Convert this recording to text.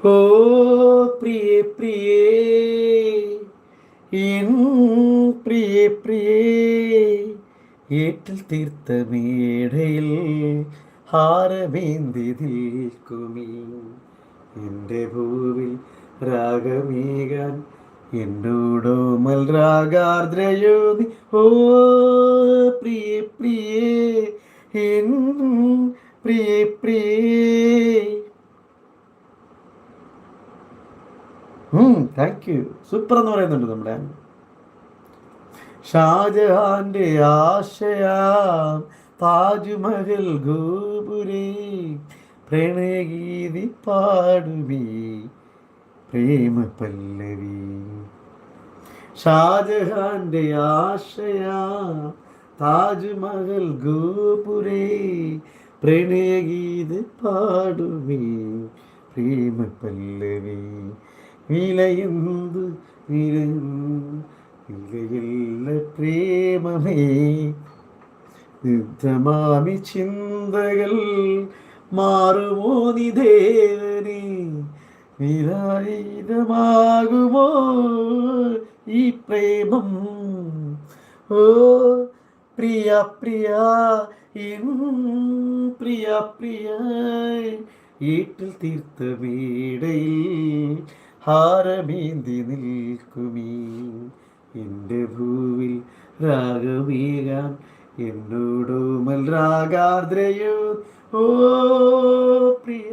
ഓ പ്രിയേ പ്രിയേ, എൻ പ്രിയേ പ്രിയേ, ഏറ്റിൽ തീർത്ത മേടയിൽ ഹാരമേന്തി നിൽക്കുമീ എൻ്റെ ഭൂവിൽ രാഗമേകാൻ എന്നോടോമൽ രാഗാർദ്രയോ നീ. ഓ പ്രിയേ പ്രിയേ, എൻ പ്രിയേ പ്രിയേ. Thank you. സൂപ്പർ എന്ന് പറയുന്നുണ്ട് നമ്മുടെ ഷാജഹാന്റെ ആശയാം താജ്മഹൽ ഗോപുരേ പ്രണയഗീതി പാടുവീ പ്രേമ പല്ലവി. ഷാജഹാന്റെ ആശയാം താജ്മഹൽ ഗോപുരേ പ്രണയഗീത് പാടുവീ പ്രേമ പല്ലവി. വിലയുന്ത് വിലയില്ല പ്രേമമേ, യുദ്ധമാമി ചിന്തകൾ മാറുമോ നീ ദേവനെ, വിലായുധമാകുമോ ഈ പ്രേമം. ഓ പ്രിയ പ്രിയ, എൻ പ്രിയ പ്രിയ, ഏട്ടിൽ തീർത്ത വീടയിൽ ഹാരമേന്തി നിൽക്കുമീ എൻ്റെ ഭൂവിൽ രാഗമേകാൻ എന്നോടോമൽ രാഗാർദ്രയോ. ഓ പ്രിയ